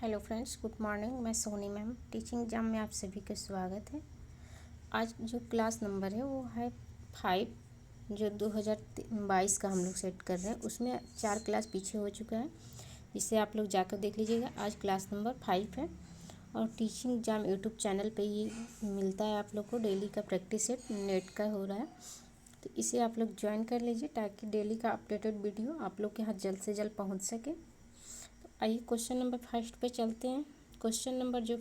Hello friends, good morning. मैं Soni ma'am, teaching exam में आप सभी का स्वागत है। आज जो क्लास नंबर है वो है 5, जो 2022 का हम लोग सेट कर रहे हैं। उसमें 4 क्लास पीछे हो चुका है, जिसे आप लोग जाकर देख लीजिएगा। आज क्लास नंबर 5 है और टीचिंग एग्जाम यूट्यूब चैनल पे ये मिलता है आप लोग को। डेली का प्रैक्टिस सेट नेट का हो रहा है, तो इसे आप लोग ज्वाइन कर लीजिए ताकि डेली का अपडेटेड वीडियो आप लोग के यहाँ जल्द से जल्द पहुँच सके। आइए क्वेश्चन नंबर फर्स्ट पे चलते हैं। क्वेश्चन नंबर जो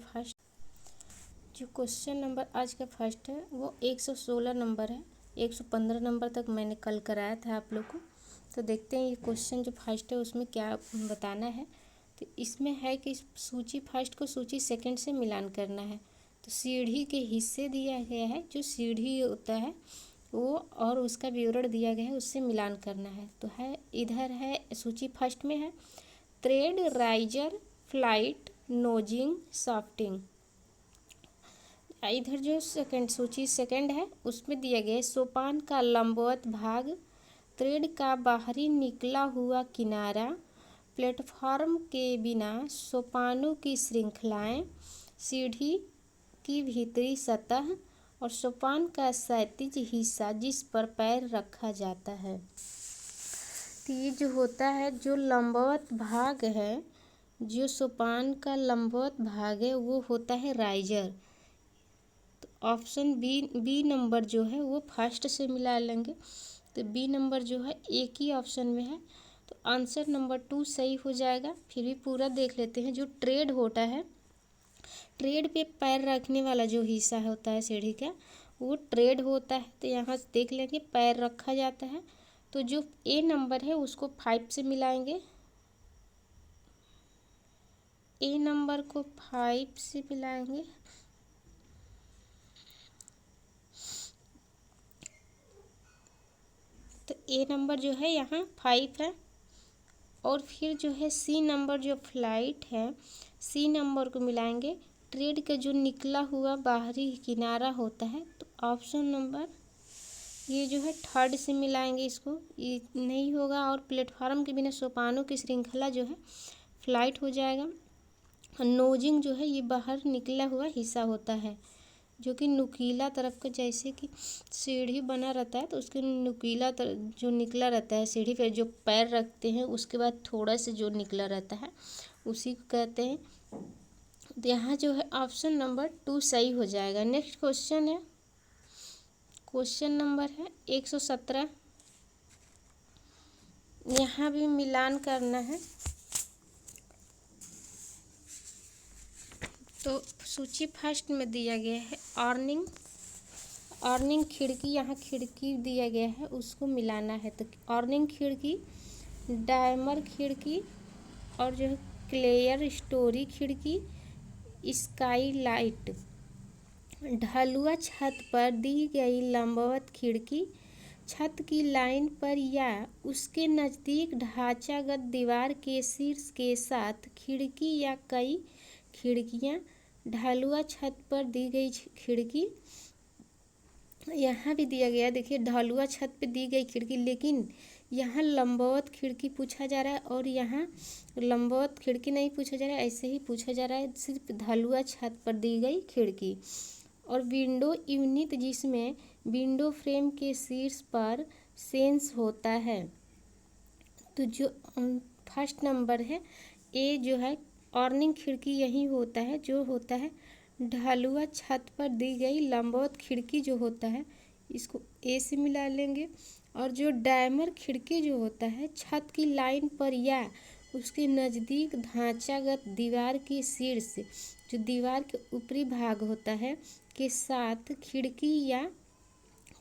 क्वेश्चन नंबर आज का फर्स्ट है वो 116 नंबर है। 115 नंबर तक मैंने कल कराया था आप लोग को। तो देखते हैं ये क्वेश्चन जो फर्स्ट है उसमें क्या बताना है। तो इसमें है कि सूची फर्स्ट को सूची सेकंड से मिलान करना है। तो सीढ़ी के हिस्से दिया गया है, जो सीढ़ी होता है वो और उसका विवरण दिया गया है, उससे मिलान करना है। तो है इधर है सूची फर्स्ट में है थ्रेड, राइजर, फ्लाइट, नोजिंग, शाफ्टिंग। इधर जो सूची सेकंड है उसमें दिया गया है सोपान का लंबवत भाग, थ्रेड का बाहरी निकला हुआ किनारा, प्लेटफॉर्म के बिना सोपानों की श्रृंखलाएं, सीढ़ी की भीतरी सतह और सोपान का क्षैतिज हिस्सा जिस पर पैर रखा जाता है। तो ये जो होता है, जो लंबवत भाग है, जो सोपान का लंबवत भाग है वो होता है राइजर। तो ऑप्शन बी नंबर जो है वो फर्स्ट से मिला लेंगे। तो बी नंबर जो है एक ही ऑप्शन में है, तो आंसर नंबर 2 सही हो जाएगा। फिर भी पूरा देख लेते हैं। जो ट्रेड होता है, ट्रेड पे पैर रखने वाला जो हिस्सा होता है सीढ़ी का, वो ट्रेड होता है। तो यहाँ से देख लेंगे पैर रखा जाता है। तो जो ए नंबर है उसको 5 से मिलाएंगे। ए नंबर को 5 से मिलाएंगे। तो ए नंबर जो है यहाँ 5 है। और फिर जो है सी नंबर जो फ्लाइट है, सी नंबर को मिलाएंगे। ट्रेड का जो निकला हुआ बाहरी किनारा होता है, तो ऑप्शन नंबर ये जो है थर्ड से मिलाएंगे। इसको ये नहीं होगा। और प्लेटफार्म के बिना सोपानों की श्रृंखला जो है फ्लाइट हो जाएगा। नोजिंग जो है ये बाहर निकला हुआ हिस्सा होता है, जो कि नुकीला तरफ का, जैसे कि सीढ़ी बना रहता है तो उसके नुकीला तरफ जो निकला रहता है, सीढ़ी पे जो पैर रखते हैं उसके बाद थोड़ा से जो निकला रहता है उसी को कहते हैं। तो यहाँ जो है ऑप्शन नंबर 2 सही हो जाएगा। नेक्स्ट क्वेश्चन है, क्वेश्चन नंबर है 117। यहाँ भी मिलान करना है। तो सूची फर्स्ट में दिया गया है अर्निंग खिड़की। यहाँ खिड़की दिया गया है, उसको मिलाना है। तो अर्निंग खिड़की, डायमर खिड़की और जो है क्लेयर स्टोरी खिड़की, स्काई लाइट। ढलुआ छत पर दी गई लंबवत खिड़की छत की लाइन पर या उसके नज़दीक ढांचागत दीवार के शीर्ष के साथ खिड़की या कई खिड़कियाँ। ढलुआ छत पर दी गई खिड़की, यहाँ भी दिया गया, देखिए ढलुआ छत पे दी गई खिड़की, लेकिन यहाँ लंबवत खिड़की पूछा जा रहा है और यहाँ लंबवत खिड़की नहीं पूछा जा रहा है, ऐसे ही पूछा जा रहा है सिर्फ ढलुआ छत पर दी गई खिड़की। और विंडो यूनिट, जिसमें विंडो फ्रेम के शीर्ष पर सेंस होता है। तो जो फर्स्ट नंबर है ए जो है अर्निंग खिड़की, यही होता है जो होता है ढलुआ छत पर दी गई लंबवत खिड़की जो होता है, इसको ए से मिला लेंगे। और जो डायमर खिड़की जो होता है छत की लाइन पर या उसके नज़दीक ढांचागत दीवार के शीर्ष, जो दीवार के ऊपरी भाग होता है के साथ खिड़की या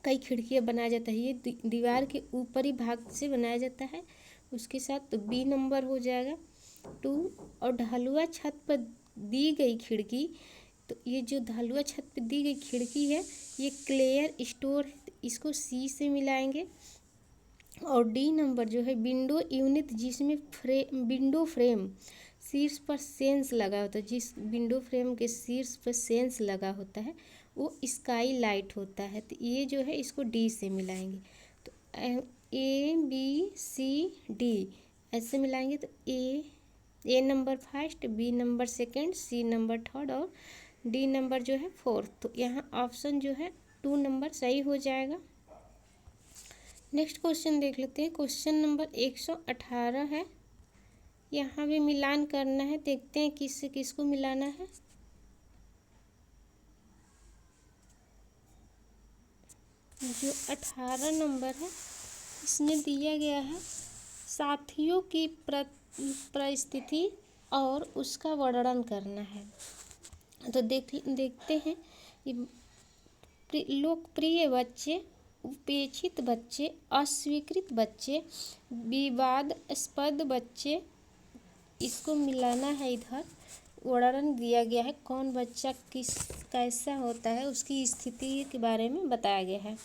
कई खिड़कियाँ बनाया जाता है। ये दीवार के ऊपरी भाग से बनाया जाता है उसके साथ। तो बी नंबर हो जाएगा 2। और ढलुआ छत पर दी गई खिड़की, तो ये जो ढलुआ छत पर दी गई खिड़की है ये क्लेयर स्टोर है, तो इसको सी से मिलाएंगे। और डी नंबर जो है विंडो यूनिट, जिसमें विंडो फ्रेम शीर्ष पर सेंस लगा होता है, जिस विंडो फ्रेम के शीर्ष पर सेंस लगा होता है वो स्काई लाइट होता है। तो ये जो है इसको डी से मिलाएंगे। तो ए बी सी डी ऐसे मिलाएंगे। तो A A number first, B number second, C number third और डी नंबर जो है फोर्थ। तो यहाँ ऑप्शन जो है 2 नंबर सही हो जाएगा। नेक्स्ट क्वेश्चन देख लेते हैं। क्वेश्चन नंबर 118 है। यहाँ भी मिलान करना है, देखते हैं किससे किसको मिलाना है। जो 18 नंबर है इसमें दिया गया है साथियों की परिस्थिति और उसका वर्णन करना है। तो देखते हैं। लोकप्रिय बच्चे, उपेक्षित बच्चे, अस्वीकृत बच्चे, विवादास्पद बच्चे, इसको मिलाना है। इधर वर्णन दिया गया है, कौन बच्चा कैसा होता है उसकी स्थिति के बारे में बताया गया है।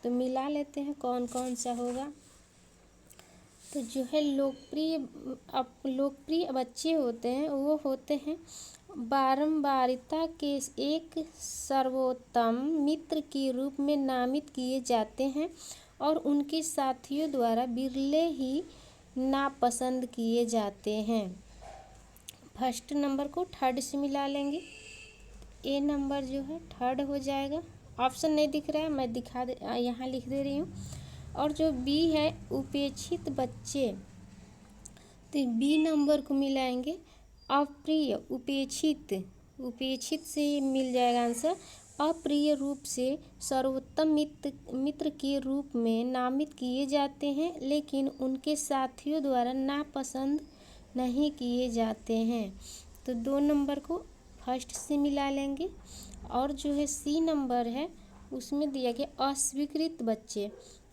तो मिला लेते हैं कौन कौन सा होगा। तो जो है लोकप्रिय बच्चे होते हैं वो होते हैं बारंबारिता के एक सर्वोत्तम मित्र के रूप में नामित किए जाते हैं और उनके साथियों द्वारा बिरले ही नापसंद किए जाते हैं। फर्स्ट नंबर को थर्ड से मिला लेंगे। ए नंबर जो है थर्ड हो जाएगा। ऑप्शन नहीं दिख रहा है, मैं यहाँ लिख दे रही हूँ। और जो बी है उपेक्षित बच्चे, तो बी नंबर को मिलाएंगे। अप्रिय, उपेक्षित से मिल जाएगा आंसर। अप्रिय रूप से सर्वोत्तम मित्र के रूप में नामित किए जाते हैं लेकिन उनके साथियों द्वारा नापसंद नहीं किए जाते हैं। तो 2 नंबर को फर्स्ट से मिला लेंगे। और जो है सी नंबर है उसमें दिया गया अस्वीकृत बच्चे,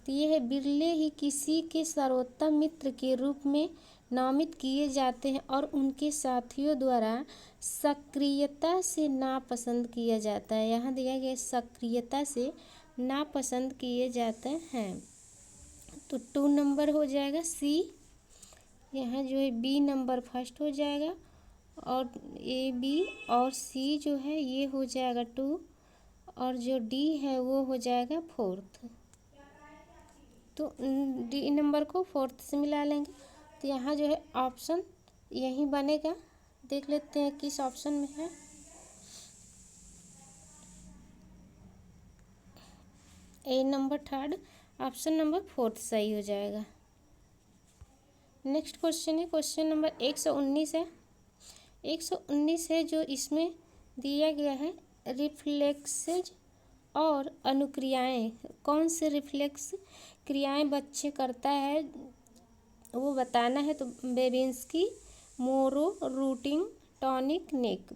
तो ये है बिरले ही किसी के सर्वोत्तम मित्र के रूप में नामित किए जाते हैं और उनके साथियों द्वारा सक्रियता से नापसंद किया जाता है। यहाँ दिया गया सक्रियता से नापसंद किए जाते हैं। तो 2 नंबर हो जाएगा सी। यहाँ जो है बी नंबर फर्स्ट हो जाएगा और ए बी और सी जो है ये हो जाएगा 2 और जो डी है वो हो जाएगा फोर्थ। तो डी नंबर को फोर्थ से मिला लेंगे। तो यहाँ जो है ऑप्शन यही बनेगा। देख लेते हैं किस ऑप्शन में है। A number third, option number fourth सही हो जाएगा। नेक्स्ट क्वेश्चन है क्वेश्चन नंबर 119 है। 119 है जो इसमें दिया गया है रिफ्लेक्सेज और अनुक्रियाएं। कौन से रिफ्लेक्स क्रियाएं बच्चे करता है वो बताना है। तो बेबिंस्की, मोरो, रूटिंग, टॉनिक, नेक।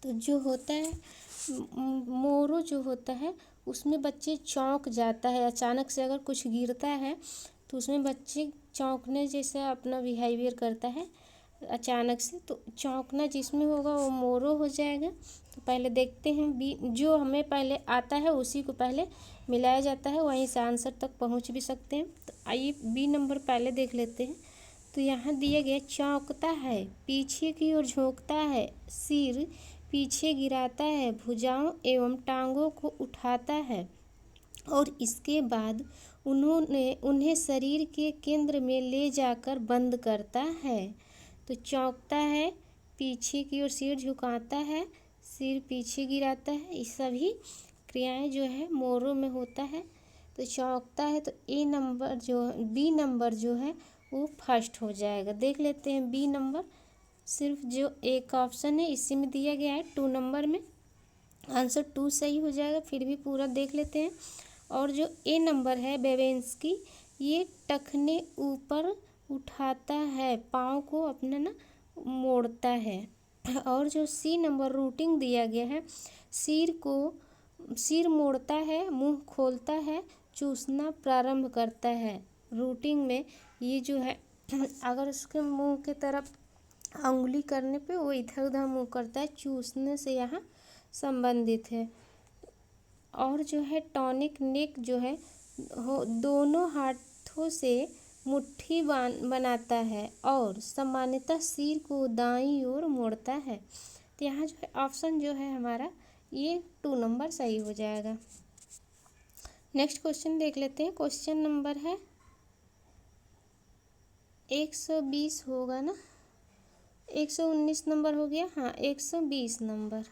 तो जो होता है मोरो जो होता है उसमें बच्चे चौंक जाता है। अचानक से अगर कुछ गिरता है तो उसमें बच्चे चौंकने जैसा अपना बिहेवियर करता है अचानक से। तो चौंकना जिसमें होगा वो मोरो हो जाएगा। तो पहले देखते हैं बी, जो हमें पहले आता है उसी को पहले मिलाया जाता है, वहीं से आंसर तक पहुंच भी सकते हैं। तो आइए बी नंबर पहले देख लेते हैं। तो यहाँ दिया गया चौंकता है, पीछे की ओर झोंकता है, सिर पीछे गिराता है, भुजाओं एवं टांगों को उठाता है और इसके बाद उन्हें शरीर के केंद्र में ले जाकर बंद करता है। तो चौंकता है, पीछे की ओर सिर झुकाता है, सिर पीछे गिराता है, ये सभी क्रियाएं जो है मोरो में होता है। तो चौंकता है तो ए नंबर जो बी नंबर जो है वो फर्स्ट हो जाएगा। देख लेते हैं बी नंबर, सिर्फ जो एक ऑप्शन है इसी में दिया गया है 2 नंबर में, आंसर 2 सही हो जाएगा। फिर भी पूरा देख लेते हैं। और जो ए नंबर है बेबेंस्की, ये टखने ऊपर उठाता है, पाँव को अपना ना मोड़ता है। और जो सी नंबर रूटिंग दिया गया है, सिर मोड़ता है, मुंह खोलता है, चूसना प्रारंभ करता है। रूटिंग में ये जो है अगर उसके मुंह की तरफ उंगली करने पे वो इधर उधर मुंह करता है, चूसने से यहाँ संबंधित है। और जो है टॉनिक नेक जो है दोनों हाथों से मुट्ठी बनाता है और सामान्यतः सिर को दाईं ओर मोड़ता है। तो यहाँ जो है ऑप्शन जो है हमारा ये 2 नंबर सही हो जाएगा। नेक्स्ट क्वेश्चन देख लेते हैं। क्वेश्चन नंबर है 120 होगा ना, 119 नंबर हो गया। हाँ, 120 नंबर।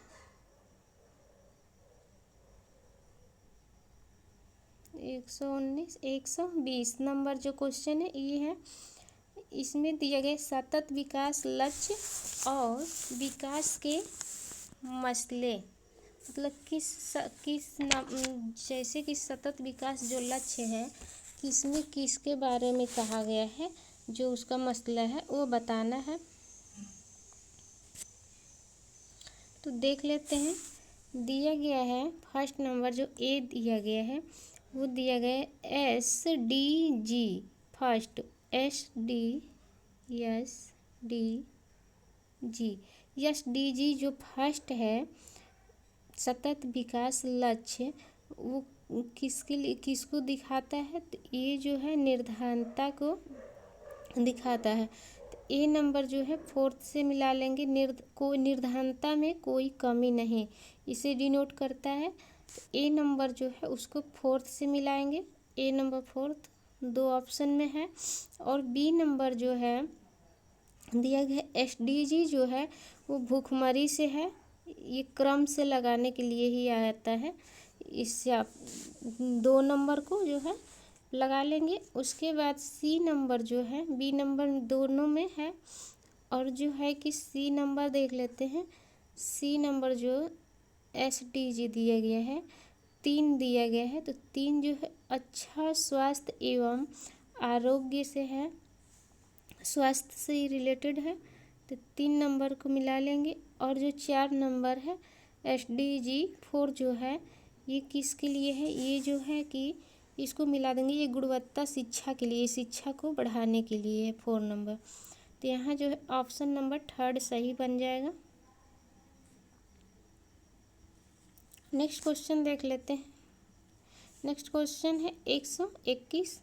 119, 120 नंबर जो क्वेश्चन है ये है। इसमें दिए गए सतत विकास लक्ष्य और विकास के मसले, मतलब जैसे कि सतत विकास जो लक्ष्य है किसमें किसके बारे में कहा गया है, जो उसका मसला है वो बताना है। तो देख लेते हैं। दिया गया है फर्स्ट नंबर जो ए दिया गया है वो दिया गया है SDG फर्स्ट, SDG जो फर्स्ट है सतत विकास लक्ष्य, वो किसके लिए किसको दिखाता है, तो ये जो है निर्धारणता को दिखाता है। तो ए नंबर जो है फोर्थ से मिला लेंगे। कोई निर्धारणता में कोई कमी नहीं, इसे डिनोट करता है। तो ए नंबर जो है उसको फोर्थ से मिलाएंगे। ए नंबर फोर्थ 2 ऑप्शन में है। और बी नंबर जो है दिया गया SDG जो है वो भूखमरी से है। ये क्रम से लगाने के लिए ही आता है। इससे आप 2 नंबर को जो है लगा लेंगे। उसके बाद सी नंबर जो है, बी नंबर दोनों में है। और जो है कि सी नंबर देख लेते हैं। सी नंबर जो SDG दिया गया है 3 दिया गया है। तो 3 जो है अच्छा स्वास्थ्य एवं आरोग्य से है, स्वास्थ्य से ही रिलेटेड है। तो 3 नंबर को मिला लेंगे। और जो 4 नंबर है SDG 4 जो है ये किसके लिए है, ये जो है कि इसको मिला देंगे, ये गुणवत्ता शिक्षा के लिए, शिक्षा को बढ़ाने के लिए है 4 नंबर। तो यहाँ जो है ऑप्शन नंबर 3 सही बन जाएगा। नेक्स्ट क्वेश्चन देख लेते हैं। नेक्स्ट क्वेश्चन है 121।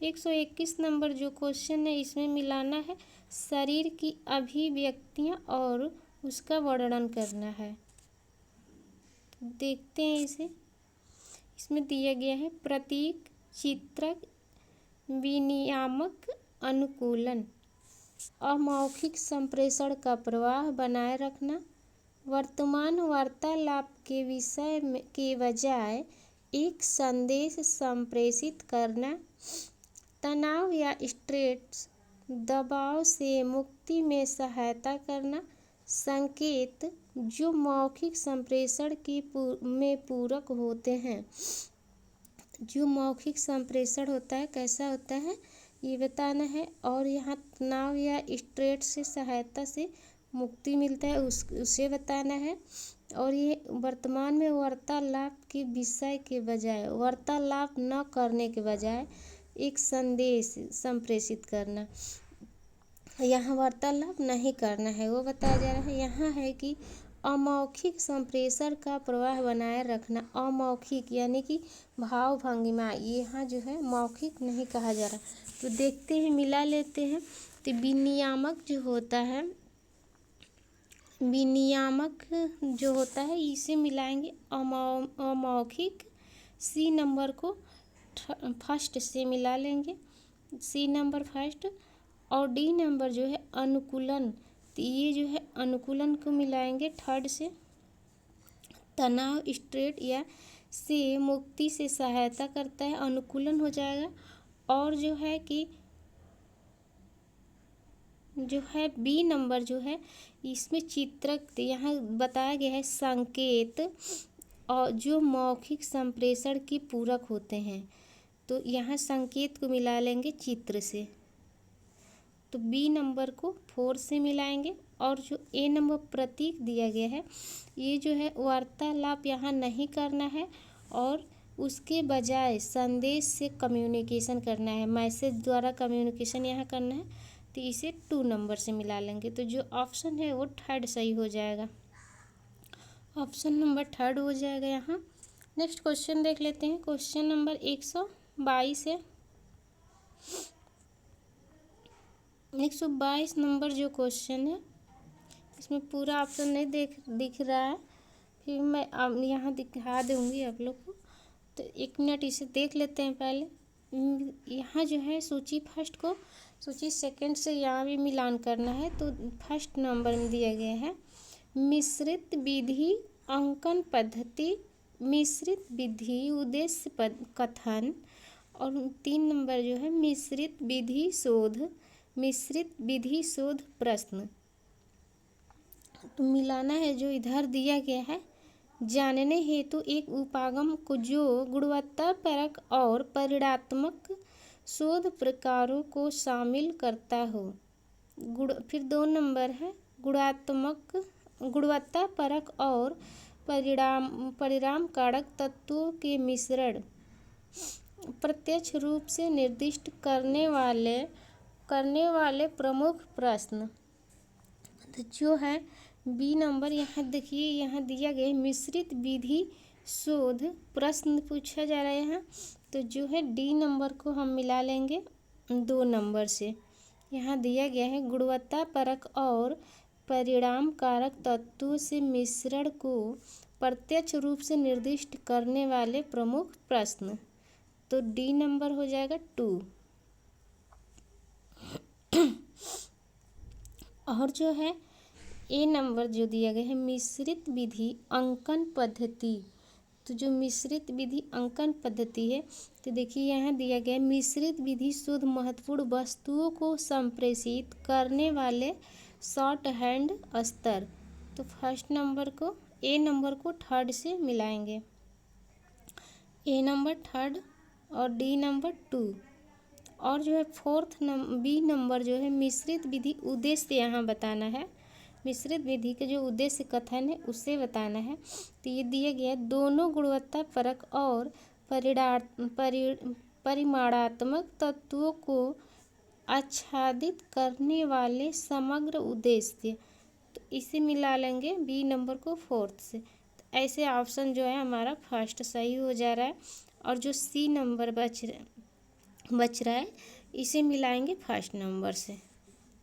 121 नंबर जो क्वेश्चन है इसमें मिलाना है शरीर की अभिव्यक्तियाँ और उसका वर्णन करना है। देखते हैं इसे। इसमें दिया गया है प्रतीक, चित्रक, विनियामक, अनुकूलन, अमौखिक संप्रेषण का प्रवाह बनाए रखना, वर्तमान वार्तालाप के विषय के बजाय एक संदेश संप्रेषित करना, तनाव या स्ट्रेस दबाव से मुक्ति में सहायता करना, संकेत जो मौखिक संप्रेषण में पूरक होते हैं। जो मौखिक संप्रेषण होता है कैसा होता है ये बताना है। और यहाँ तनाव या स्ट्रेस से सहायता से मुक्ति मिलता है उसे बताना है। और ये वर्तमान में वार्तालाप के विषय के बजाय, वार्तालाप न करने के बजाय एक संदेश संप्रेषित करना, यहाँ वार्तालाप नहीं करना है वो बताया जा रहा है। यहाँ है कि अमौखिक संप्रेषण का प्रवाह बनाए रखना, अमौखिक यानी कि भाव भंगिमा, यहाँ जो है मौखिक नहीं कहा जा रहा। तो देखते हैं, मिला लेते हैं। तो विनियामक जो होता है, विनियामक जो होता है इसे मिलाएंगे अमौखिक। सी नंबर को फर्स्ट से मिला लेंगे, सी नंबर फर्स्ट। और डी नंबर जो है अनुकूलन, तो ये जो है अनुकूलन को मिलाएंगे थर्ड से। तनाव स्ट्रेस या से मुक्ति से सहायता करता है, अनुकूलन हो जाएगा। और जो है कि जो है बी नंबर जो है इसमें चित्रक, यहाँ बताया गया है संकेत और जो मौखिक संप्रेषण की पूरक होते हैं, तो यहाँ संकेत को मिला लेंगे चित्र से। तो बी नंबर को 4 से मिलाएंगे। और जो ए नंबर प्रतीक दिया गया है ये जो है वार्तालाप यहाँ नहीं करना है और उसके बजाय संदेश से कम्युनिकेशन करना है, मैसेज द्वारा कम्युनिकेशन यहाँ करना है। तो इसे 2 नंबर से मिला लेंगे। तो जो ऑप्शन है वो थर्ड सही हो जाएगा, ऑप्शन नंबर थर्ड हो जाएगा यहाँ। नेक्स्ट क्वेश्चन देख लेते हैं। क्वेश्चन नंबर 122 है। 122 नंबर जो क्वेश्चन है इसमें पूरा ऑप्शन नहीं दिख रहा है, फिर मैं अब यहाँ दिखा दूँगी आप लोग को। तो 1 मिनट इसे देख लेते हैं पहले। यहाँ जो है सूची फर्स्ट को सोचिए सेकंड से यहाँ भी मिलान करना है। तो फर्स्ट नंबर में दिया गया है मिश्रित विधि अंकन पद्धति, मिश्रित विधि उद्देश्य कथन, और 3 नंबर जो है मिश्रित विधि शोध, मिश्रित विधि शोध प्रश्न। तो मिलाना है जो इधर दिया गया है। जानने हेतु एक उपागम को जो गुणवत्तापरक और परिणात्मक शोध प्रकारों को शामिल करता हो। फिर 2 नंबर है गुणवत्तापरक और परिणाम कारक तत्वों के मिश्रण, प्रत्यक्ष रूप से निर्दिष्ट करने वाले प्रमुख प्रश्न। तो जो है बी नंबर, यहाँ देखिए यहाँ दिया गया है मिश्रित विधि शोध प्रश्न पूछा जा रहा है यहाँ। तो जो है डी नंबर को हम मिला लेंगे 2 नंबर से। यहाँ दिया गया है गुणवत्तापरक और परिणाम कारक तत्वों से मिश्रण को प्रत्यक्ष रूप से निर्दिष्ट करने वाले प्रमुख प्रश्न। तो डी नंबर हो जाएगा 2। और जो है ए नंबर जो दिया गया है मिश्रित विधि अंकन पद्धति। तो जो मिश्रित विधि अंकन पद्धति है, तो देखिए यहाँ दिया गया है मिश्रित विधि शोध महत्वपूर्ण वस्तुओं को संप्रेषित करने वाले शॉर्ट हैंड स्तर। तो फर्स्ट नंबर को ए नंबर को थर्ड से मिलाएंगे, ए नंबर थर्ड और डी नंबर 2। और जो है बी नंबर जो है मिश्रित विधि उद्देश्य यहाँ बताना है, मिश्रित विधि के जो उद्देश्य कथन है उसे बताना है। तो ये दिया गया है दोनों गुणवत्तापरक और परिमाणात्मक तत्वों को आच्छादित करने वाले समग्र उद्देश्य। तो इसे मिला लेंगे बी नंबर को फोर्थ से। तो ऐसे ऑप्शन जो है हमारा फर्स्ट सही हो जा रहा है, और जो सी नंबर बच रहा है इसे मिलाएंगे फर्स्ट नंबर से।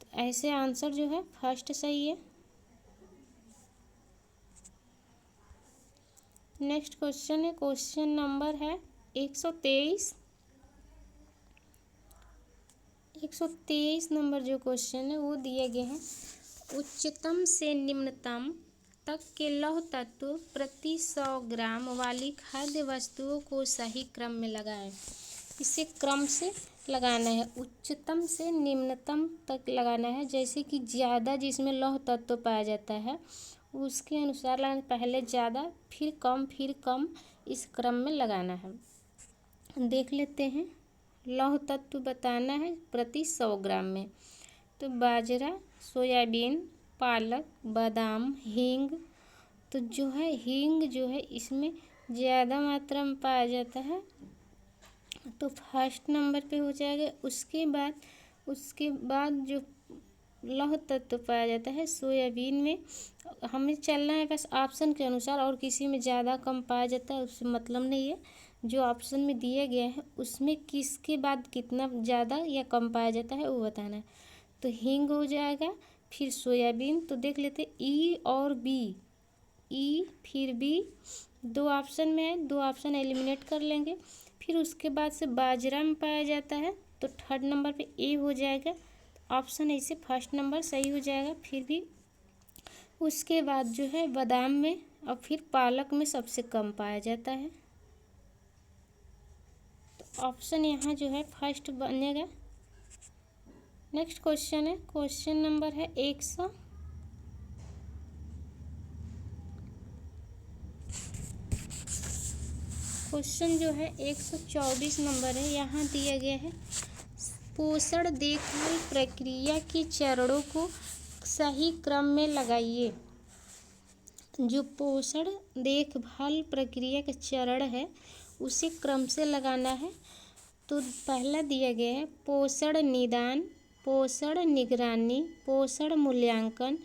तो ऐसे आंसर जो है फर्स्ट सही है। नेक्स्ट क्वेश्चन है, क्वेश्चन नंबर है 123। 123 नंबर जो क्वेश्चन है वो दिया गया है उच्चतम से निम्नतम तक के लौह तत्व प्रति 100 ग्राम वाली खाद्य वस्तुओं को सही क्रम में लगाएं। इसे क्रम से लगाना है, उच्चतम से निम्नतम तक लगाना है। जैसे कि ज़्यादा जिसमें लौह तत्व पाया जाता है उसके अनुसार लगाना, पहले ज़्यादा फिर कम इस क्रम में लगाना है। देख लेते हैं, लौह तत्व बताना है प्रति 100 ग्राम में। तो बाजरा, सोयाबीन, पालक, बादाम, हींग। तो जो है हींग जो है इसमें ज़्यादा मात्रा में पाया जाता है, तो फर्स्ट नंबर पे हो जाएगा। उसके बाद जो लौह तत्व पाया जाता है सोयाबीन में, हमें चलना है बस ऑप्शन के अनुसार, और किसी में ज़्यादा कम पाया जाता है उससे मतलब नहीं है। जो ऑप्शन में दिया गया है उसमें किसके बाद कितना ज़्यादा या कम पाया जाता है वो बताना है। तो हींग हो जाएगा, फिर सोयाबीन। तो देख लेते ई और बी, ई फिर बी, 2 ऑप्शन में है, 2 ऑप्शन एलिमिनेट कर लेंगे। फिर उसके बाद से बाजरा में पाया जाता है, तो थर्ड नंबर पे ए हो जाएगा। ऑप्शन ऐसे फर्स्ट नंबर सही हो जाएगा। फिर भी उसके बाद जो है बादाम में और फिर पालक में सबसे कम पाया जाता है, तो ऑप्शन यहाँ जो है फर्स्ट बनेगा। नेक्स्ट क्वेश्चन है, क्वेश्चन नंबर है 100। क्वेश्चन जो है 124 नंबर है। यहाँ दिया गया है पोषण देखभाल प्रक्रिया के चरणों को सही क्रम में लगाइए। जो पोषण देखभाल प्रक्रिया का चरण है उसे क्रम से लगाना है। तो पहला दिया गया है पोषण निदान, पोषण निगरानी, पोषण मूल्यांकन,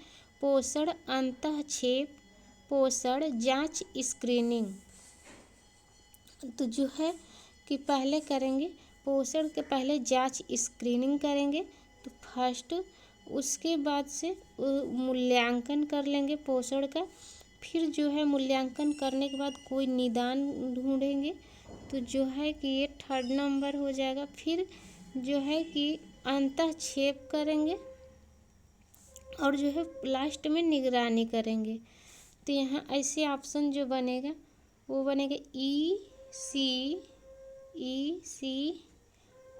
पोषण अंतःक्षेप, पोषण जांच स्क्रीनिंग। तो जो है कि पहले करेंगे पोषण के पहले जांच स्क्रीनिंग करेंगे, तो फर्स्ट। उसके बाद से मूल्यांकन कर लेंगे पोषण का। फिर जो है मूल्यांकन करने के बाद कोई निदान ढूंढेंगे, तो जो है कि ये थर्ड नंबर हो जाएगा। फिर जो है कि अंतःक्षेप करेंगे और जो है लास्ट में निगरानी करेंगे। तो यहाँ ऐसे ऑप्शन जो बनेगा वो बनेगा ई सी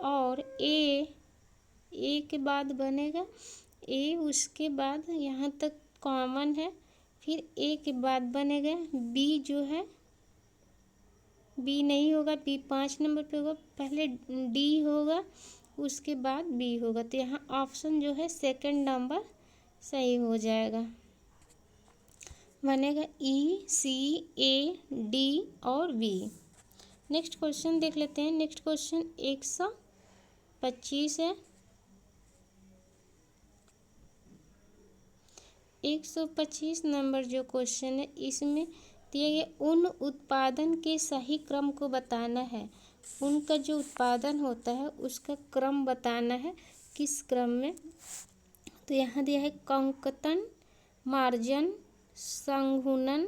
और ए के बाद बनेगा ए, उसके बाद यहाँ तक कॉमन है, फिर ए के बाद बनेगा बी, जो है बी नहीं होगा, बी 5 नंबर पे होगा, पहले डी होगा उसके बाद बी होगा। तो यहाँ ऑप्शन जो है सेकंड नंबर सही हो जाएगा, बनेगा ECAD और बी। नेक्स्ट क्वेश्चन देख लेते हैं। नेक्स्ट क्वेश्चन 125 है। 125 नंबर जो क्वेश्चन है इसमें दिए गए उन उत्पादन के सही क्रम को बताना है। उनका जो उत्पादन होता है उसका क्रम बताना है, किस क्रम में। तो यहाँ दिया है कंकतन, मार्जन, संघुनन,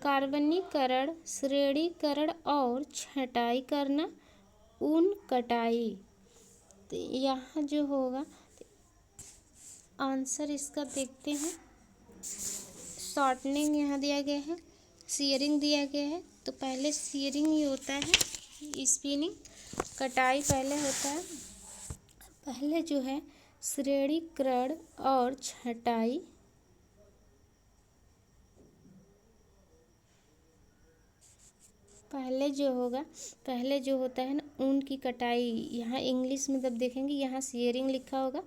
कार्बनीकरण, श्रेणीकरण और छँटाई करना, ऊन कटाई। तो यहाँ जो होगा आंसर इसका देखते हैं। शॉर्टनिंग यहाँ दिया गया है, सीयरिंग दिया गया है। तो पहले सीयरिंग ही होता है, स्पिनिंग, कटाई पहले होता है। पहले जो है श्रेणीकरण और छँटाई, पहले जो होता है ना ऊन की कटाई। यहाँ इंग्लिश में जब देखेंगे यहाँ सीयरिंग लिखा होगा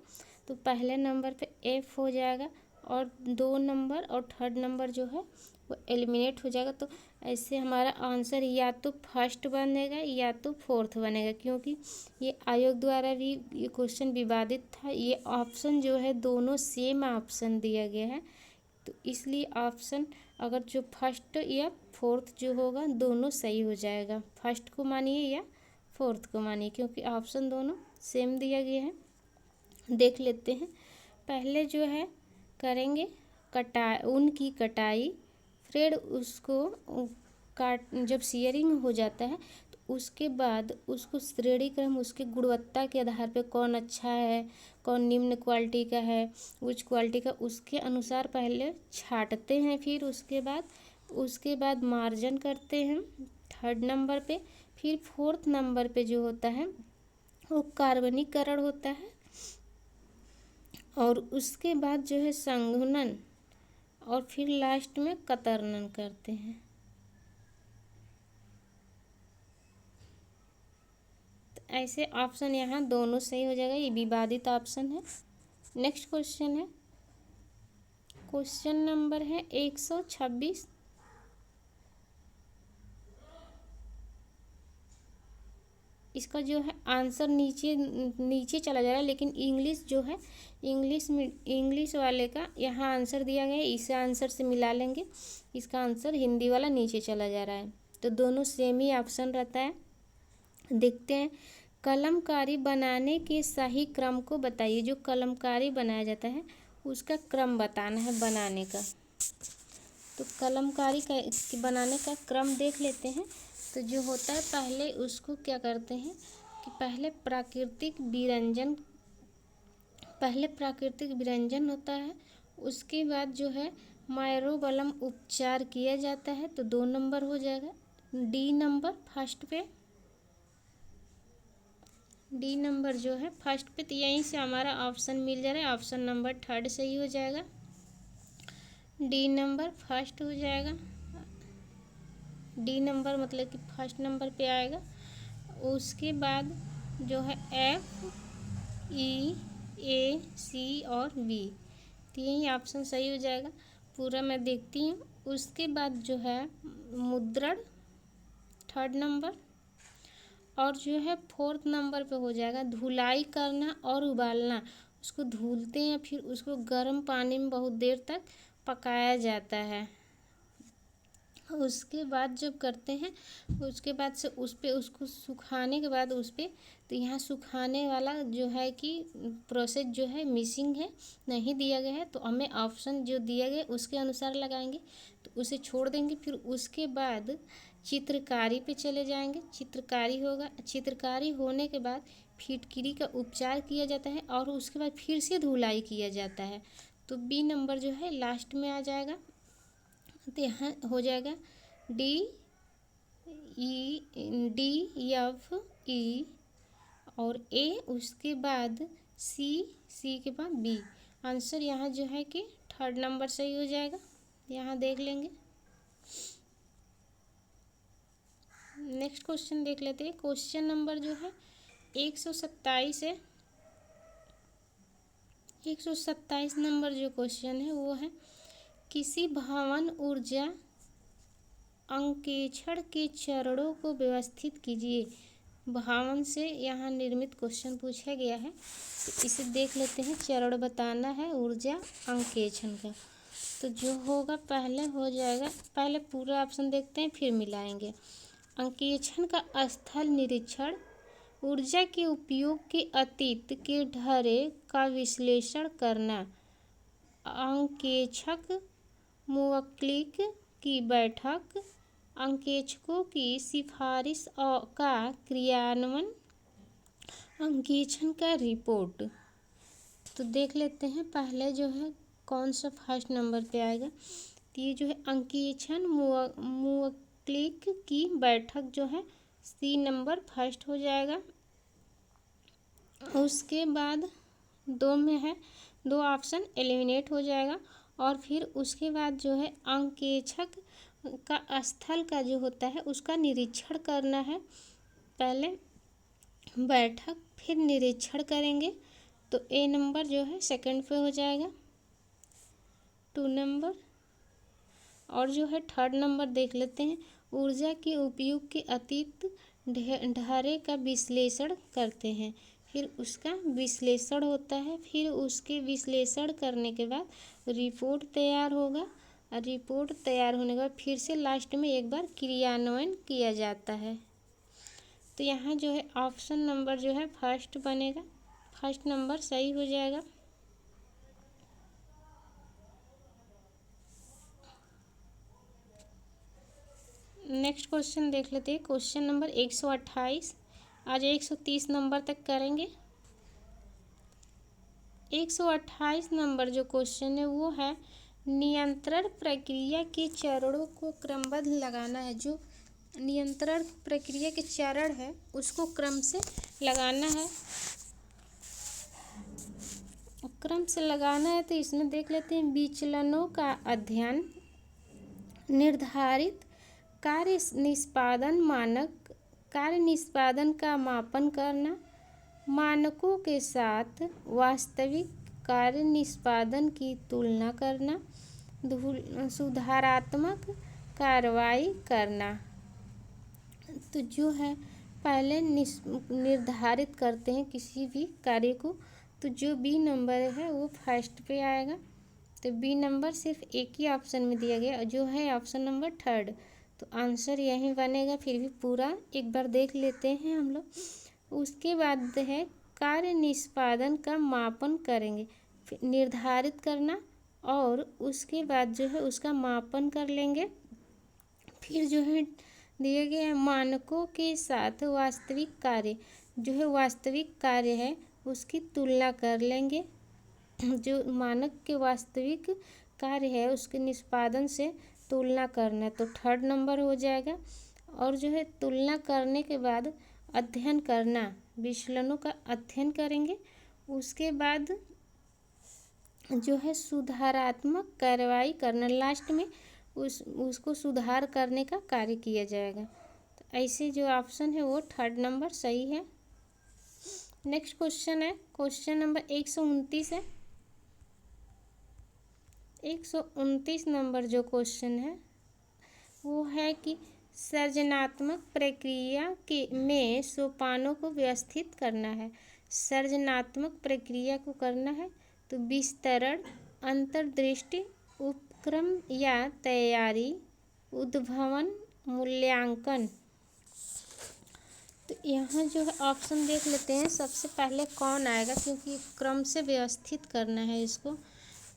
तो पहले नंबर पे F हो जाएगा और 2 नंबर और थर्ड नंबर जो है वो एलिमिनेट हो जाएगा। तो ऐसे हमारा आंसर या तो फर्स्ट बनेगा या तो फोर्थ बनेगा, क्योंकि ये आयोग द्वारा भी ये क्वेश्चन विवादित था। ये ऑप्शन जो है दोनों सेम ऑप्शन दिया गया है, तो इसलिए ऑप्शन अगर जो फर्स्ट या फोर्थ जो होगा दोनों सही हो जाएगा। फर्स्ट को मानिए या फोर्थ को मानिए, क्योंकि ऑप्शन दोनों सेम दिया गया है। देख लेते हैं। पहले जो है करेंगे ऊन की कटाई, फिर उसको जब सीयरिंग हो जाता है तो उसके बाद उसको श्रेणी क्रम, उसकी गुणवत्ता के आधार पे कौन अच्छा है, कौन निम्न क्वालिटी का है, उच्च क्वालिटी का, उसके अनुसार पहले छांटते हैं। फिर उसके बाद मार्जन करते हैं थर्ड नंबर पे। फिर फोर्थ नंबर पे जो होता है वो कार्बनीकरण होता है और उसके बाद जो है संघनन और फिर लास्ट में कतरनन करते हैं। तो ऐसे ऑप्शन यहाँ दोनों सही हो जाएगा, ये विवादित ऑप्शन है। नेक्स्ट क्वेश्चन है, क्वेश्चन नंबर है 126। इसका जो है आंसर नीचे चला जा रहा है, लेकिन इंग्लिश जो है इंग्लिश वाले का यहाँ आंसर दिया गया है, इसे आंसर से मिला लेंगे। इसका आंसर हिंदी वाला नीचे चला जा रहा है, तो दोनों सेम ही ऑप्शन रहता है। देखते हैं। कलमकारी बनाने के सही क्रम को बताइए। जो कलमकारी बनाया जाता है उसका क्रम बताना है बनाने का। तो कलमकारी का बनाने का क्रम देख लेते हैं। तो जो होता है पहले उसको क्या करते हैं कि पहले प्राकृतिक विरंजन होता है, उसके बाद जो है माइक्रोबलम उपचार किया जाता है, तो 2 नंबर हो जाएगा। डी नंबर फर्स्ट पे, डी नंबर जो है फर्स्ट पे, तो यहीं से हमारा ऑप्शन मिल जा रहा है। ऑप्शन नंबर थर्ड सही हो जाएगा, डी नंबर फर्स्ट हो जाएगा। डी नंबर मतलब कि फर्स्ट नंबर पे आएगा। उसके बाद जो है FEAC और B, तो यही ऑप्शन सही हो जाएगा। पूरा मैं देखती हूँ। उसके बाद जो है मुद्रण थर्ड नंबर, और जो है फोर्थ नंबर पे हो जाएगा धुलाई करना और उबालना। उसको धुलते हैं, फिर उसको गर्म पानी में बहुत देर तक पकाया जाता है। उसके बाद जब करते हैं उसके बाद से उस पर उसको सुखाने के बाद उस पर, तो यहाँ सुखाने वाला जो है कि प्रोसेस जो है मिसिंग है, नहीं दिया गया है। तो हमें ऑप्शन जो दिया गया उसके अनुसार लगाएंगे, तो उसे छोड़ देंगे। फिर उसके बाद चित्रकारी पे चले जाएंगे। चित्रकारी होगा, चित्रकारी होने के बाद फिटकिरी का उपचार किया जाता है और उसके बाद फिर से धुलाई किया जाता है। तो बी नंबर जो है लास्ट में आ जाएगा। तो यहाँ हो जाएगा DEF और ए, उसके बाद सी के बाद बी। आंसर यहाँ जो है कि थर्ड नंबर सही हो जाएगा। यहाँ देख लेंगे। नेक्स्ट क्वेश्चन देख लेते हैं। क्वेश्चन नंबर जो है 127 है। 127 नंबर जो क्वेश्चन है वो है, किसी भवन ऊर्जा अंकेक्षण के चरणों को व्यवस्थित कीजिए। भवन से यहाँ निर्मित क्वेश्चन पूछा गया है, तो इसे देख लेते हैं। चरण बताना है ऊर्जा अंकेक्षण का। तो जो होगा पहले हो जाएगा, पहले पूरा ऑप्शन देखते हैं फिर मिलाएंगे। अंकेक्षण का स्थल निरीक्षण, ऊर्जा के उपयोग के अतीत के ढर्रे का विश्लेषण करना, अंकेक्षक मुवक्किल की बैठक, अंकेक्षकों की सिफारिश का क्रियान्वयन, अंकेक्षण का रिपोर्ट। तो देख लेते हैं पहले जो है कौन सा फर्स्ट नंबर पे आएगा। तो ये जो है अंकेक्षण मुवक्किल की बैठक जो है सी नंबर फर्स्ट हो जाएगा। उसके बाद दो में है, दो ऑप्शन एलिमिनेट हो जाएगा। और फिर उसके बाद जो है अंकेक्षक का स्थल का जो होता है उसका निरीक्षण करना है। पहले बैठक फिर निरीक्षण करेंगे, तो ए नंबर जो है सेकंड पे हो जाएगा, 2 नंबर। और जो है थर्ड नंबर देख लेते हैं, ऊर्जा के उपयोग के अतीत ढर्रे का विश्लेषण करते हैं, फिर उसका विश्लेषण होता है, फिर उसके विश्लेषण करने के बाद रिपोर्ट तैयार होगा। और रिपोर्ट तैयार होने के बाद फिर से लास्ट में एक बार क्रियान्वयन किया जाता है। तो यहाँ जो है ऑप्शन नंबर जो है फर्स्ट बनेगा, फर्स्ट नंबर सही हो जाएगा। नेक्स्ट क्वेश्चन देख लेते हैं। Question number 128। आज 130 नंबर तक करेंगे। 128 नंबर जो क्वेश्चन है वो है, नियंत्रण प्रक्रिया के चरणों को क्रमबद्ध लगाना है। जो नियंत्रण प्रक्रिया के चरण है उसको क्रम से लगाना है। क्रम से लगाना है तो इसमें देख लेते हैं, विचलनों का अध्ययन, निर्धारित कार्य निष्पादन मानक, कार्य निष्पादन का मापन करना, मानकों के साथ वास्तविक कार्य निष्पादन की तुलना करना, सुधारात्मक कार्रवाई करना। तो जो है पहले निर्धारित करते हैं किसी भी कार्य को, तो जो बी नंबर है वो फर्स्ट पे आएगा। तो बी नंबर सिर्फ एक ही ऑप्शन में दिया गया जो है ऑप्शन नंबर थर्ड। तो आंसर यही बनेगा। फिर भी पूरा एक बार देख लेते हैं हम लोग। उसके बाद है कार्य निष्पादन का मापन करेंगे, फिर निर्धारित करना और उसके बाद जो है उसका मापन कर लेंगे। फिर जो है दिए गए मानकों के साथ वास्तविक कार्य, जो है वास्तविक कार्य है उसकी तुलना कर लेंगे। जो मानक के वास्तविक कार्य है उसके निष्पादन से तुलना करना, तो थर्ड नंबर हो जाएगा। और जो है तुलना करने के बाद अध्ययन करना, विचलनों का अध्ययन करेंगे। उसके बाद जो है सुधारात्मक कार्रवाई करना, लास्ट में उसको सुधार करने का कार्य किया जाएगा। तो ऐसे जो ऑप्शन है वो थर्ड नंबर सही है। नेक्स्ट क्वेश्चन है, क्वेश्चन नंबर 129 है। 129 नंबर जो क्वेश्चन है वो है कि सृजनात्मक प्रक्रिया के में सोपानों को व्यवस्थित करना है। सृजनात्मक प्रक्रिया को करना है तो विस्तरण, अंतर्दृष्टि, उपक्रम या तैयारी, उद्भवन, मूल्यांकन। तो यहाँ जो है ऑप्शन देख लेते हैं सबसे पहले कौन आएगा, क्योंकि क्रम से व्यवस्थित करना है इसको।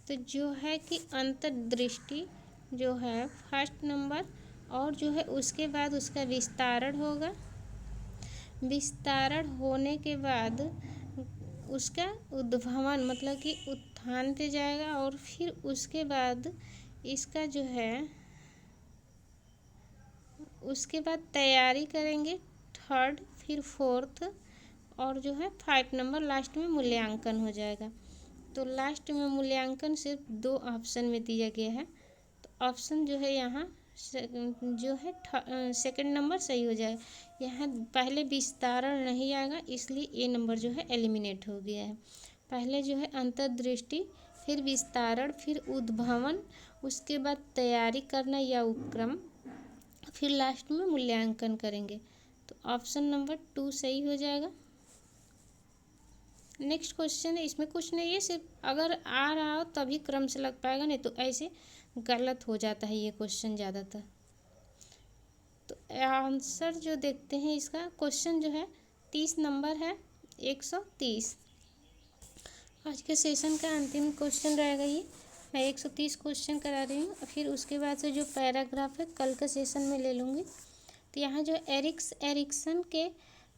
तो जो है कि अंतर्दृष्टि जो है फर्स्ट नंबर, और जो है उसके बाद उसका विस्तारण होगा। विस्तारण होने के बाद उसका उद्भवन मतलब कि उत्थान पे जाएगा और फिर उसके बाद इसका जो है उसके बाद तैयारी करेंगे थर्ड, फिर फोर्थ और जो है 5 नंबर लास्ट में मूल्यांकन हो जाएगा। तो लास्ट में मूल्यांकन सिर्फ 2 ऑप्शन में दिया गया है। तो ऑप्शन जो है यहाँ जो है सेकंड नंबर सही हो जाएगा। यहाँ पहले विस्तारण नहीं आएगा, इसलिए ये नंबर जो है एलिमिनेट हो गया है। पहले जो है अंतर्दृष्टि, फिर विस्तारण, फिर उद्भवन, उसके बाद तैयारी करना या उपक्रम, फिर लास्ट में मूल्यांकन करेंगे। तो ऑप्शन नंबर 2 सही हो जाएगा। नेक्स्ट क्वेश्चन है, इसमें कुछ नहीं है, सिर्फ अगर आ रहा हो तभी क्रम से लग पाएगा, नहीं तो ऐसे गलत हो जाता है ये क्वेश्चन ज़्यादातर। तो आंसर जो देखते हैं इसका, क्वेश्चन जो है 30 नंबर है, 130। आज के सेशन का अंतिम क्वेश्चन रहेगा ये। मैं 130 क्वेश्चन करा रही हूँ, फिर उसके बाद से जो पैराग्राफ है कल के सेशन में ले लूँगी। तो यहाँ जो एरिक्सन के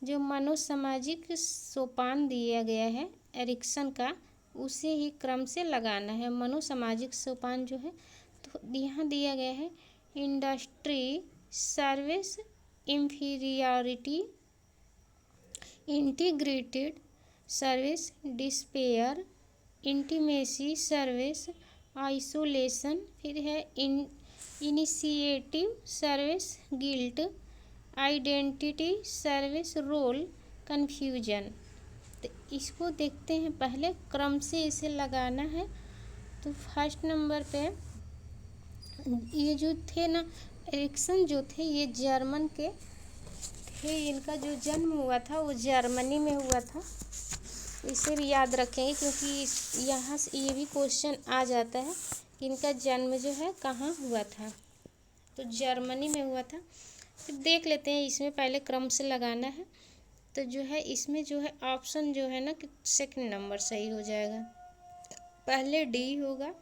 जो मनोसामाजिक सोपान दिया गया है एरिक्सन का, उसे ही क्रम से लगाना है। मनोसामाजिक सोपान जो है तो यहाँ दिया गया है industry, service, inferiority, integrated service, despair, intimacy service, isolation, फिर है initiative service, guilt, identity service, role, confusion. तो इसको देखते हैं, पहले क्रम से इसे लगाना है। तो फर्स्ट नंबर पे ये जो थे ना एरिक्सन जो थे, ये जर्मन के थे। इनका जो जन्म हुआ था वो जर्मनी में हुआ था। इसे भी याद रखेंगे क्योंकि यहाँ से ये भी क्वेश्चन आ जाता है कि इनका जन्म जो है कहाँ हुआ था। तो जर्मनी में हुआ था। फिर देख लेते हैं, इसमें पहले क्रम से लगाना है। तो जो है इसमें जो है ऑप्शन जो है ना कि सेकंड नंबर सही हो जाएगा। पहले डी होगा।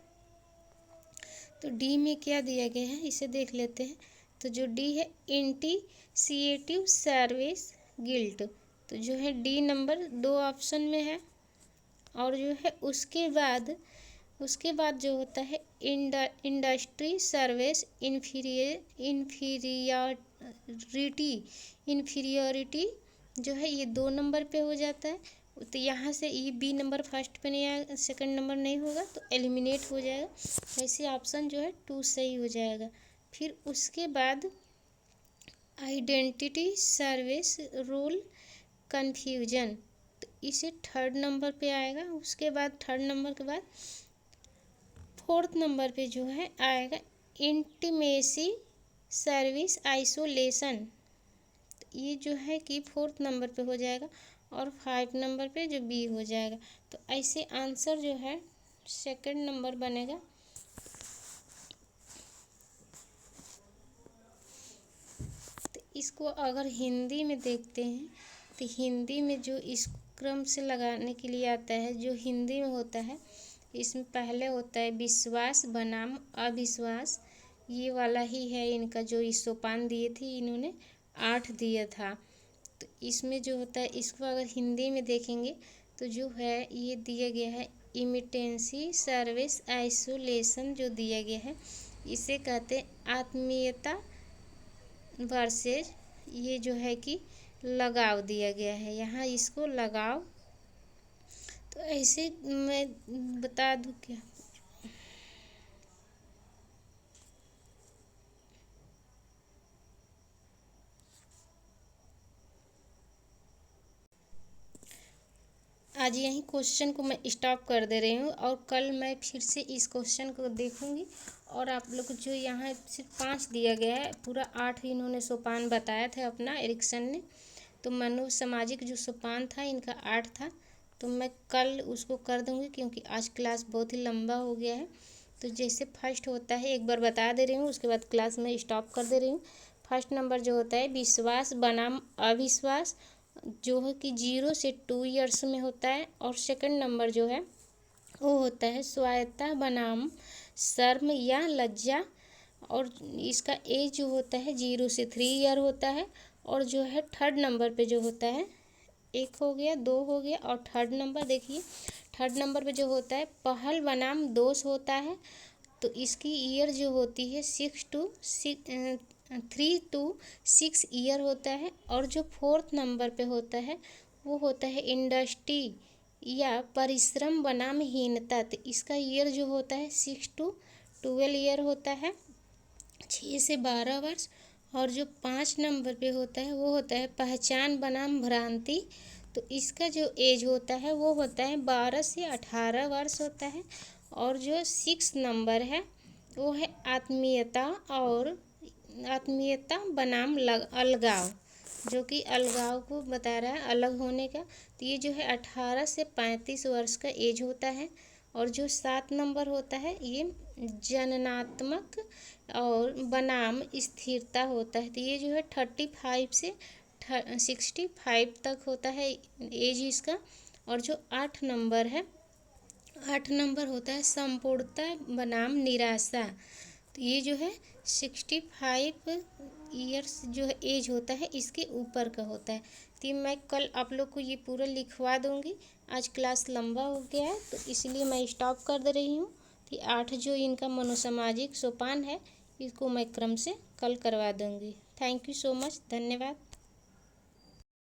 तो डी में क्या दिया गया है इसे देख लेते हैं। तो जो डी है इंटीसिएटिव सर्विस गिल्ट, तो जो है डी नंबर 2 ऑप्शन में है। और जो है उसके बाद जो होता है इंडस्ट्री, सर्विस, इन्फीरियरिटी जो है ये 2 नंबर पे हो जाता है। तो यहाँ से ये बी नंबर फर्स्ट पे नहीं आएगा, सेकंड नंबर नहीं होगा तो एलिमिनेट हो जाएगा। ऐसे ऑप्शन जो है 2 सही हो जाएगा। फिर उसके बाद आइडेंटिटी, सर्विस, रोल, कन्फ्यूजन, तो इसे थर्ड नंबर पे आएगा। उसके बाद थर्ड नंबर के बाद फोर्थ नंबर पे जो है आएगा इंटीमेसी सर्विस, आइसोलेशन, तो ये जो है कि फोर्थ नंबर पे हो जाएगा। और 5 नंबर पे जो बी हो जाएगा। तो ऐसे आंसर जो है सेकंड नंबर बनेगा। तो इसको अगर हिंदी में देखते हैं तो हिंदी में जो इस क्रम से लगाने के लिए आता है, जो हिंदी में होता है, इसमें पहले होता है विश्वास बनाम अविश्वास। ये वाला ही है इनका जो इस सोपान दिए थे, इन्होंने 8 दिया था। तो इसमें जो होता है, इसको अगर हिंदी में देखेंगे तो जो है ये दिया गया है इमिटेंसी सर्विस, आइसोलेशन जो दिया गया है इसे कहते हैं आत्मीयता वर्सेज, ये जो है कि लगाव दिया गया है, यहाँ इसको लगाव। तो ऐसे मैं बता दूँ क्या, आज यहीं क्वेश्चन को मैं स्टॉप कर दे रही हूँ और कल मैं फिर से इस क्वेश्चन को देखूँगी। और आप लोग जो यहाँ सिर्फ 5 दिया गया है, पूरा 8 इन्होंने सोपान बताया था अपना एरिक्सन ने। तो मनो सामाजिक जो सोपान था इनका 8 था। तो मैं कल उसको कर दूँगी क्योंकि आज क्लास बहुत ही लंबा हो गया है। तो जैसे फर्स्ट होता है एक बार बता दे रही हूँ, उसके बाद क्लास में स्टॉप कर दे रही हूँ। फर्स्ट नंबर जो होता है विश्वास बनाम अविश्वास, जो है कि 0 से 2 ईयर्स में होता है। और सेकंड नंबर जो है वो होता है स्वायत्ता बनाम शर्म या लज्जा, और इसका एज जो होता है 0 से 3 ईयर होता है। और जो है थर्ड नंबर पे जो होता है, एक हो गया, दो हो गया, और थर्ड नंबर देखिए, थर्ड नंबर पे जो होता है पहल बनाम दोष होता है, तो इसकी ईयर जो होती है 3 to 6 ईयर होता है। और जो फोर्थ नंबर पे होता है वो होता है इंडस्ट्री या परिश्रम बनाम हीनता, तो इसका ईयर जो होता है 6 to 12 ईयर होता है, 6 से 12 वर्ष। और जो 5 नंबर पे होता है वो होता है पहचान बनाम भ्रांति, तो इसका जो एज होता है वो होता है 12 से 18 वर्ष होता है। और जो 6 नंबर है वो है आत्मीयता बनाम अलगाव, जो कि अलगाव को बता रहा है, अलग होने का। तो ये जो है 18 से 35 वर्ष का एज होता है। और जो 7 नंबर होता है ये जननात्मक और बनाम स्थिरता होता है, तो ये जो है 35 से 65 तक होता है एज इसका। और जो 8 नंबर है, 8 नंबर होता है संपूर्णता बनाम निराशा, तो ये जो है 65 ईयर्स जो है एज होता है इसके ऊपर का होता है। तो मैं कल आप लोग को ये पूरा लिखवा दूँगी। आज क्लास लंबा हो गया है तो इसलिए मैं स्टॉप कर दे रही हूँ। तो 8 जो इनका मनोसामाजिक सोपान है इसको मैं क्रम से कल करवा दूँगी। थैंक यू सो मच, धन्यवाद।